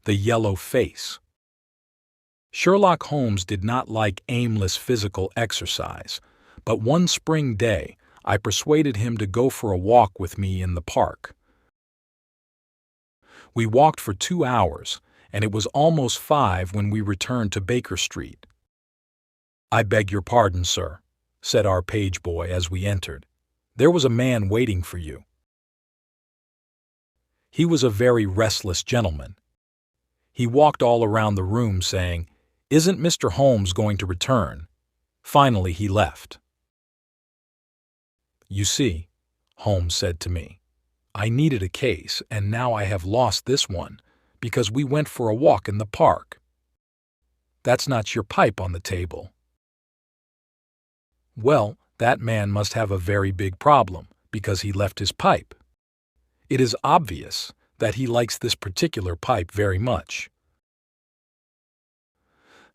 The yellow face. Sherlock Holmes did not like aimless physical exercise, but one spring day I persuaded him to go for a walk with me in the park. We walked for 2 hours, and it was almost 5 when we returned to Baker Street. "I beg your pardon, sir," said our page boy as we entered. "There was a man waiting for you." He was a very restless gentleman. He walked all around the room saying, "Isn't Mr. Holmes going to return?" Finally he left. "You see," Holmes said to me, "I needed a case, and now I have lost this one because we went for a walk in the park. That's not your pipe on the table." Well, that man must have a very big problem because he left his pipe. It is obvious that he likes this particular pipe very much.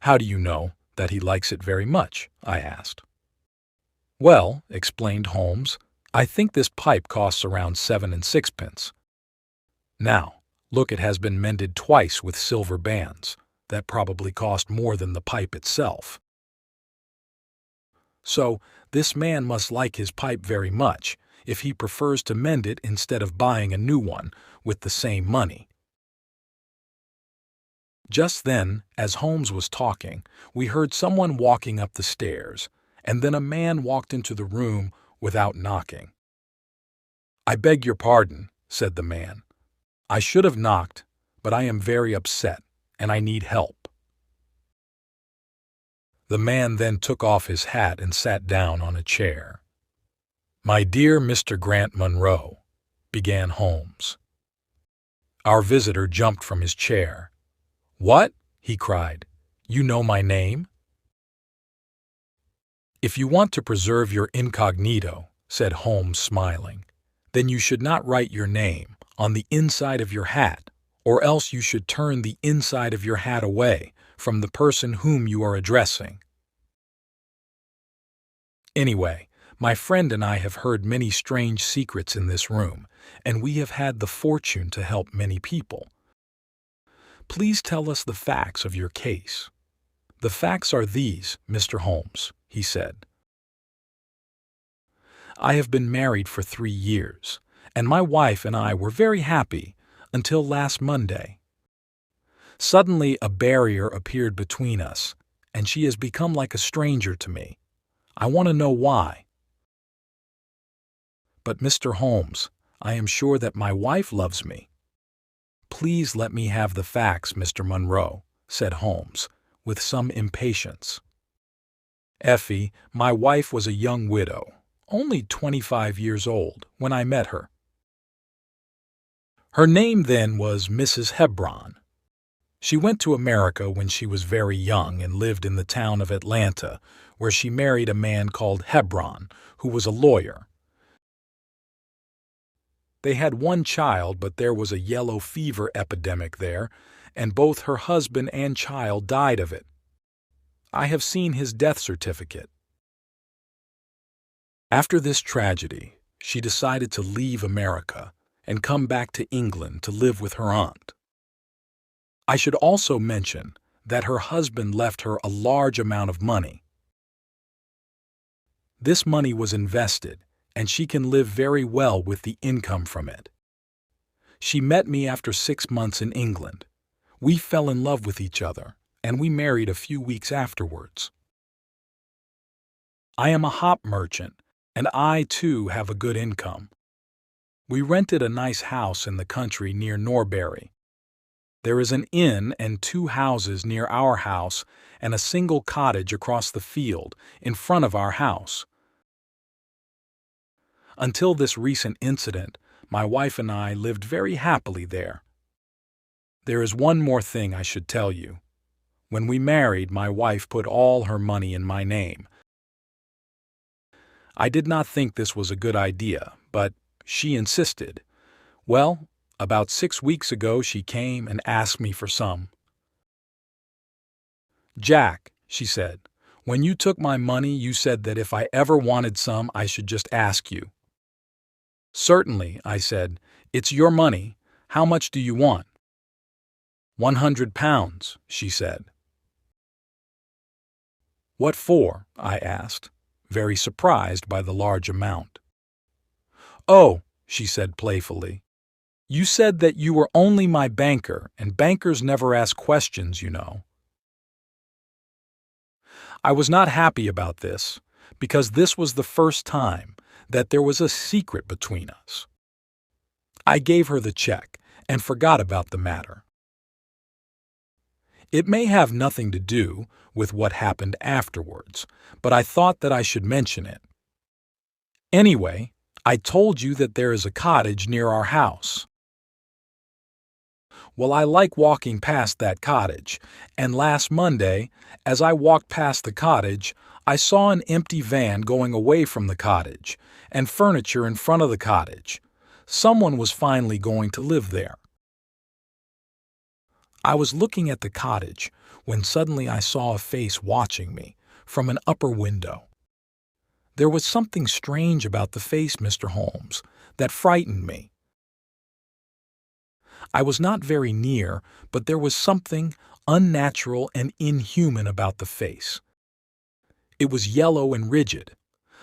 "How do you know that he likes it very much?" I asked. "Well," explained Holmes, "I think this pipe costs around 7 and 6 pence. Now, look, it has been mended twice with silver bands. That probably cost more than the pipe itself. So, this man must like his pipe very much if he prefers to mend it instead of buying a new one with the same money." Just then, as Holmes was talking, we heard someone walking up the stairs, and then a man walked into the room without knocking. "I beg your pardon," said the man. "I should have knocked, but I am very upset, and I need help." The man then took off his hat and sat down on a chair. "My dear Mr. Grant Monroe," began Holmes. Our visitor jumped from his chair. "What?" he cried. "You know my name?" "If you want to preserve your incognito," said Holmes, smiling, "then you should not write your name on the inside of your hat, or else you should turn the inside of your hat away from the person whom you are addressing. Anyway, my friend and I have heard many strange secrets in this room, and we have had the fortune to help many people. Please tell us the facts of your case." "The facts are these, Mr. Holmes," he said. "I have been married for 3 years, and my wife and I were very happy until last Monday. Suddenly a barrier appeared between us, and she has become like a stranger to me. I want to know why." "But, Mr. Holmes, I am sure that my wife loves me." "Please let me have the facts, Mr. Monroe," said Holmes, with some impatience. "Effie, my wife, was a young widow, only 25 years old, when I met her. Her name then was Mrs. Hebron. She went to America when she was very young and lived in the town of Atlanta, where she married a man called Hebron, who was a lawyer. They had one child, but there was a yellow fever epidemic there, and both her husband and child died of it. I have seen his death certificate. After this tragedy, she decided to leave America and come back to England to live with her aunt. I should also mention that her husband left her a large amount of money. This money was invested, and she can live very well with the income from it. She met me after 6 months in England. We fell in love with each other, and we married a few weeks afterwards. I am a hop merchant, and I, too, have a good income. We rented a nice house in the country near Norbury. There is an inn and 2 houses near our house and a single cottage across the field in front of our house. Until this recent incident, my wife and I lived very happily there. There is one more thing I should tell you. When we married, my wife put all her money in my name. I did not think this was a good idea, but she insisted. Well, about 6 weeks ago she came and asked me for some. "Jack," she said, "when you took my money you said that if I ever wanted some I should just ask you." "Certainly," I said. "It's your money. How much do you want?" £100, she said. What for? I asked, very surprised by the large amount. Oh, she said playfully. You said that you were only my banker, and bankers never ask questions, you know. I was not happy about this, because this was the first time that there was a secret between us. I gave her the check and forgot about the matter. It may have nothing to do with what happened afterwards, but I thought that I should mention it. Anyway, I told you that there is a cottage near our house. Well, I like walking past that cottage, and last Monday, as I walked past the cottage, I saw an empty van going away from the cottage, and furniture in front of the cottage. Someone was finally going to live there. I was looking at the cottage when suddenly I saw a face watching me from an upper window. There was something strange about the face, Mr. Holmes, that frightened me. I was not very near, but there was something unnatural and inhuman about the face. It was yellow and rigid.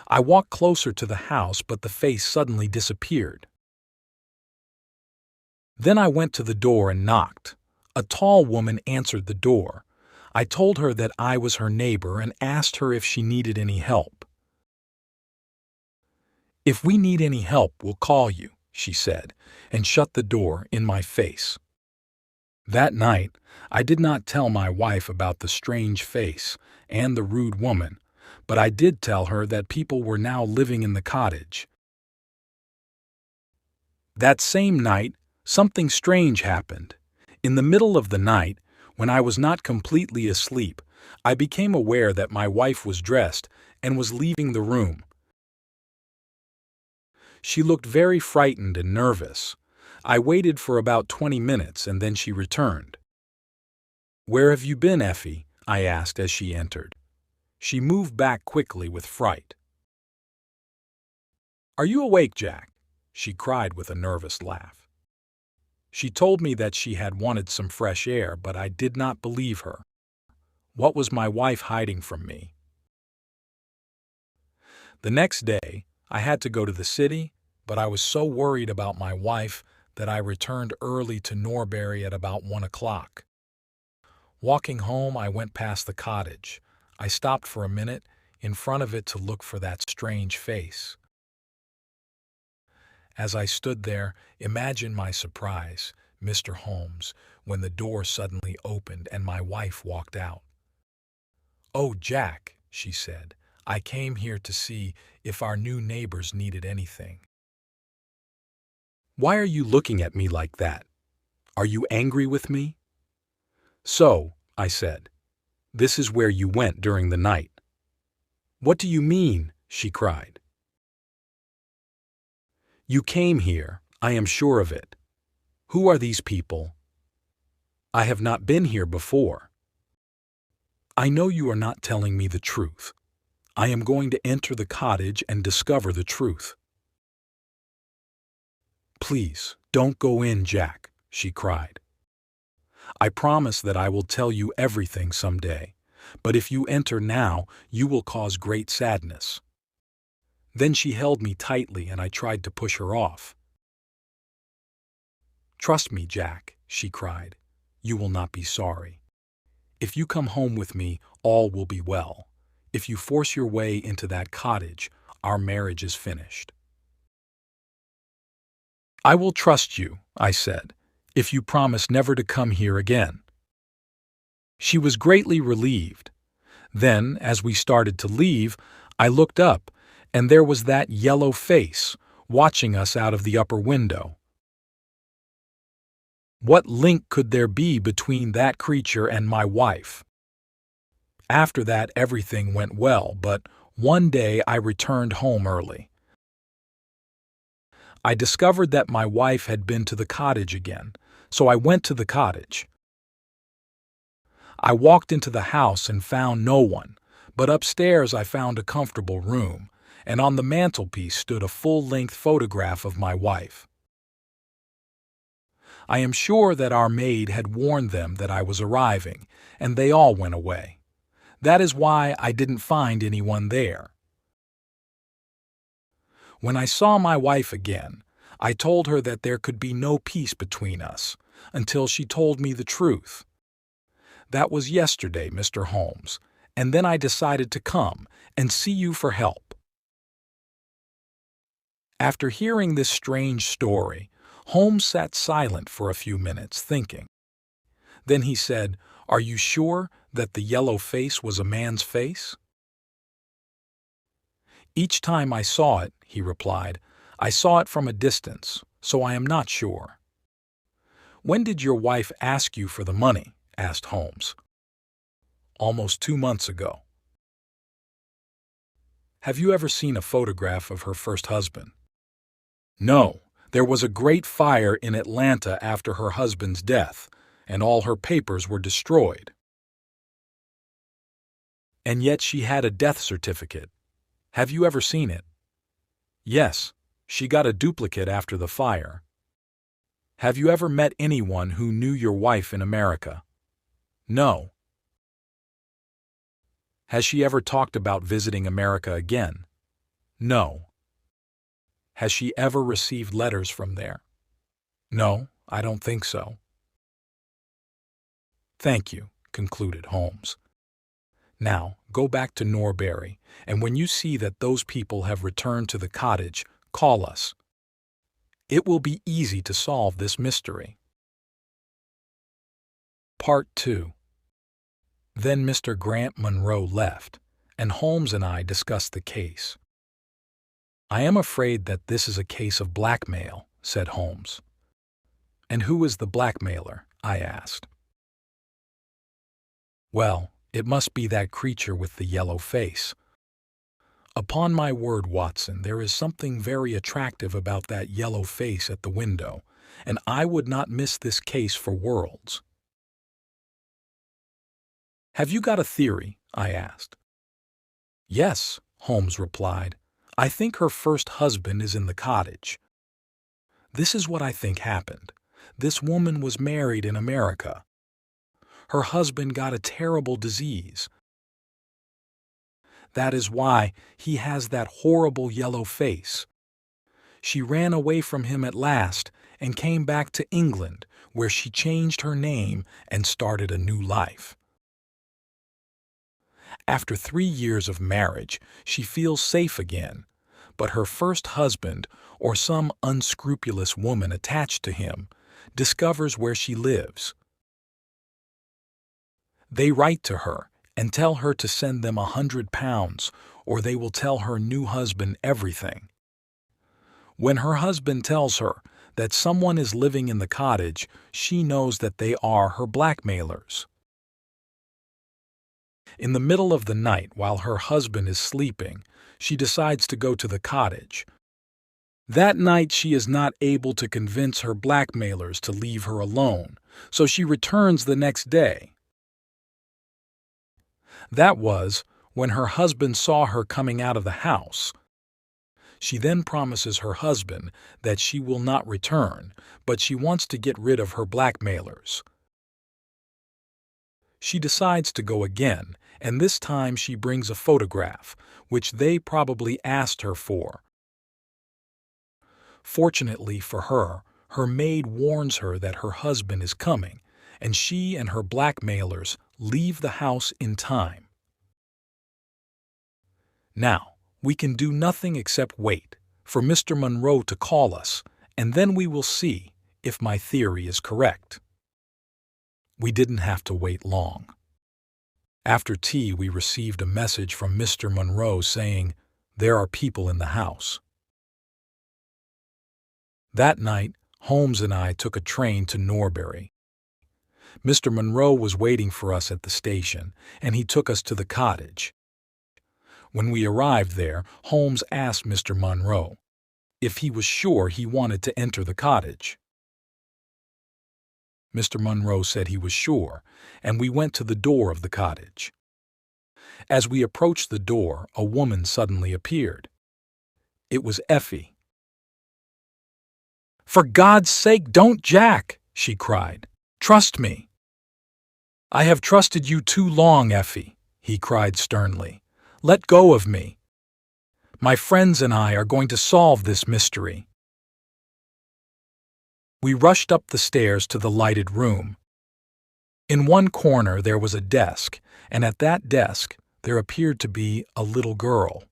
I walked closer to the house, but the face suddenly disappeared. Then I went to the door and knocked. A tall woman answered the door. I told her that I was her neighbor and asked her if she needed any help. "If we need any help, we'll call you," she said, and shut the door in my face. That night, I did not tell my wife about the strange face and the rude woman, but I did tell her that people were now living in the cottage. That same night, something strange happened. In the middle of the night, when I was not completely asleep, I became aware that my wife was dressed and was leaving the room. She looked very frightened and nervous. I waited for about 20 minutes and then she returned. "Where have you been, Effie?" I asked as she entered. She moved back quickly with fright. "Are you awake, Jack?" she cried with a nervous laugh. She told me that she had wanted some fresh air, but I did not believe her. What was my wife hiding from me? The next day, I had to go to the city, but I was so worried about my wife that I returned early to Norbury at about 1 o'clock. Walking home, I went past the cottage. I stopped for a minute in front of it to look for that strange face. As I stood there, imagine my surprise, Mr. Holmes, when the door suddenly opened and my wife walked out. "Oh, Jack," she said, "I came here to see if our new neighbors needed anything." "Why are you looking at me like that? Are you angry with me?" "So," I said, "this is where you went during the night." "What do you mean?" she cried. "You came here, I am sure of it. Who are these people?" "I have not been here before." "I know you are not telling me the truth. I am going to enter the cottage and discover the truth." "Please, don't go in, Jack," she cried. "I promise that I will tell you everything someday, but if you enter now, you will cause great sadness." Then she held me tightly and I tried to push her off. "Trust me, Jack," she cried. "You will not be sorry. If you come home with me, all will be well. If you force your way into that cottage, our marriage is finished." "I will trust you," I said, "if you promise never to come here again." She was greatly relieved. Then, as we started to leave, I looked up, and there was that yellow face watching us out of the upper window. What link could there be between that creature and my wife? After that, everything went well, but one day I returned home early. I discovered that my wife had been to the cottage again, so I went to the cottage. I walked into the house and found no one, but upstairs I found a comfortable room, and on the mantelpiece stood a full-length photograph of my wife. I am sure that our maid had warned them that I was arriving, and they all went away. That is why I didn't find anyone there. When I saw my wife again, I told her that there could be no peace between us until she told me the truth. That was yesterday, Mr. Holmes, and then I decided to come and see you for help. After hearing this strange story, Holmes sat silent for a few minutes, thinking. Then he said, "Are you sure that the yellow face was a man's face?" "Each time I saw it," he replied, "I saw it from a distance, so I am not sure." "When did your wife ask you for the money?" asked Holmes. "Almost 2 months ago." "Have you ever seen a photograph of her first husband?" "No. There was a great fire in Atlanta after her husband's death, and all her papers were destroyed." "And yet she had a death certificate. Have you ever seen it?" "Yes. She got a duplicate after the fire." "Have you ever met anyone who knew your wife in America?" "No." "Has she ever talked about visiting America again?" "No." "Has she ever received letters from there?" "No, I don't think so." "Thank you," concluded Holmes. "Now, go back to Norbury, and when you see that those people have returned to the cottage, call us. It will be easy to solve this mystery." Part 2. Then Mr. Grant Monroe left, and Holmes and I discussed the case. "I am afraid that this is a case of blackmail," said Holmes. "And who is the blackmailer?" I asked. "Well, it must be that creature with the yellow face. Upon my word, Watson, there is something very attractive about that yellow face at the window, and I would not miss this case for worlds." "Have you got a theory?" I asked. "Yes," Holmes replied. "I think her first husband is in the cottage. This is what I think happened. This woman was married in America. Her husband got a terrible disease. That is why he has that horrible yellow face. She ran away from him at last and came back to England, where she changed her name and started a new life. After 3 years of marriage, she feels safe again, but her first husband, or some unscrupulous woman attached to him, discovers where she lives. They write to her and tell her to send them £100, or they will tell her new husband everything. When her husband tells her that someone is living in the cottage, she knows that they are her blackmailers. In the middle of the night, while her husband is sleeping, she decides to go to the cottage. That night she is not able to convince her blackmailers to leave her alone, so she returns the next day. That was when her husband saw her coming out of the house. She then promises her husband that she will not return, but she wants to get rid of her blackmailers. She decides to go again, and this time she brings a photograph, which they probably asked her for. Fortunately for her, her maid warns her that her husband is coming, and she and her blackmailers leave the house in time. Now, we can do nothing except wait for Mr. Monroe to call us, and then we will see if my theory is correct. We didn't have to wait long. After tea, we received a message from Mr. Monroe saying, "There are people in the house." That night, Holmes and I took a train to Norbury. Mr. Monroe was waiting for us at the station, and he took us to the cottage. When we arrived there, Holmes asked Mr. Monroe if he was sure he wanted to enter the cottage. Mr. Monroe said he was sure, and we went to the door of the cottage. As we approached the door, a woman suddenly appeared. It was Effie. "For God's sake, don't jack!" she cried. "Trust me." "I have trusted you too long, Effie," he cried sternly. "Let go of me. My friends and I are going to solve this mystery." We rushed up the stairs to the lighted room. In one corner there was a desk, and at that desk there appeared to be a little girl.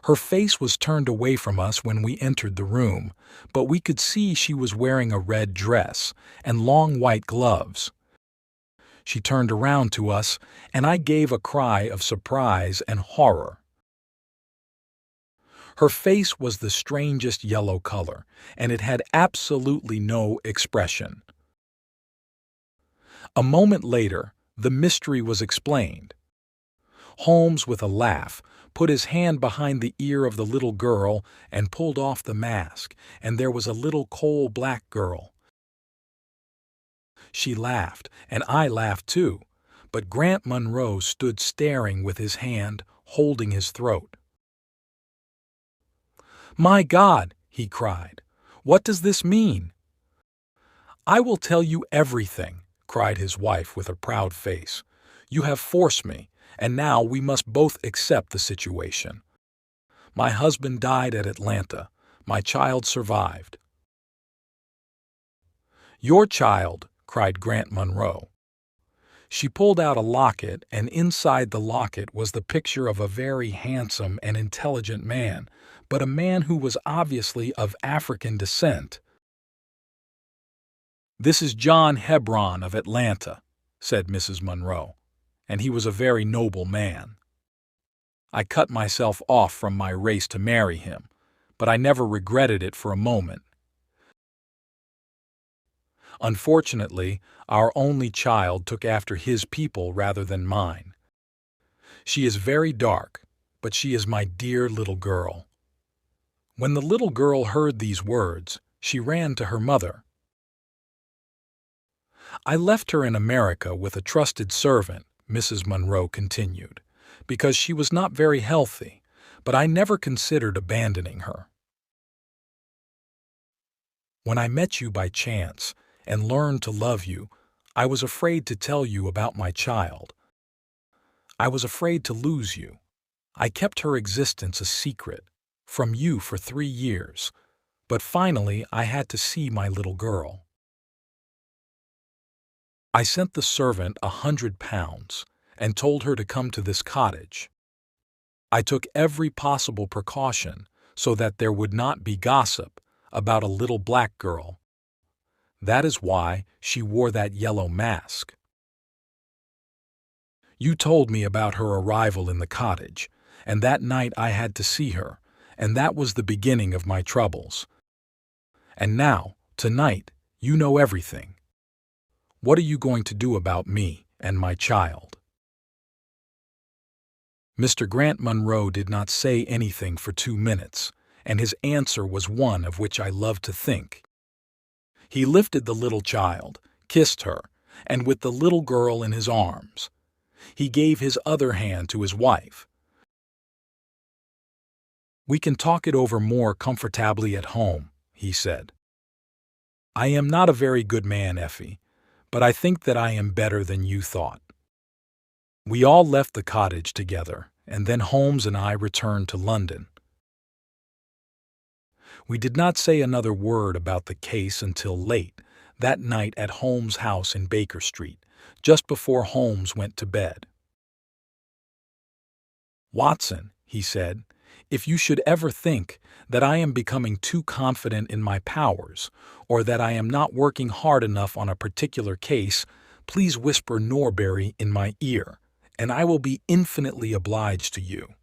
Her face was turned away from us when we entered the room, but we could see she was wearing a red dress and long white gloves. She turned around to us, and I gave a cry of surprise and horror. Her face was the strangest yellow color, and it had absolutely no expression. A moment later, the mystery was explained. Holmes, with a laugh, put his hand behind the ear of the little girl and pulled off the mask, and there was a little coal-black girl. She laughed, and I laughed too, but Grant Monroe stood staring with his hand holding his throat. "My God!" he cried. "What does this mean?" "I will tell you everything," cried his wife with a proud face. "You have forced me, and now we must both accept the situation. My husband died at Atlanta. My child survived." "Your child," cried Grant Monroe. She pulled out a locket, and inside the locket was the picture of a very handsome and intelligent man, but a man who was obviously of African descent. "This is John Hebron of Atlanta," said Mrs. Monroe, "and he was a very noble man. I cut myself off from my race to marry him, but I never regretted it for a moment. Unfortunately, our only child took after his people rather than mine. She is very dark, but she is my dear little girl." When the little girl heard these words, she ran to her mother. "I left her in America with a trusted servant," Mrs. Monroe continued, "because she was not very healthy, but I never considered abandoning her. When I met you by chance and learned to love you, I was afraid to tell you about my child. I was afraid to lose you. I kept her existence a secret from you for 3 years, but finally I had to see my little girl. I sent the servant £100 and told her to come to this cottage. I took every possible precaution so that there would not be gossip about a little black girl. That is why she wore that yellow mask. You told me about her arrival in the cottage, and that night I had to see her, and that was the beginning of my troubles. And now, tonight, you know everything. What are you going to do about me and my child?" Mr. Grant Monroe did not say anything for 2 minutes, and his answer was one of which I love to think. He lifted the little child, kissed her, and with the little girl in his arms, he gave his other hand to his wife. "We can talk it over more comfortably at home," he said. "I am not a very good man, Effie, but I think that I am better than you thought." We all left the cottage together, and then Holmes and I returned to London. We did not say another word about the case until late that night at Holmes' house in Baker Street, just before Holmes went to bed. "Watson," he said, "if you should ever think that I am becoming too confident in my powers, or that I am not working hard enough on a particular case, please whisper Norbury in my ear, and I will be infinitely obliged to you."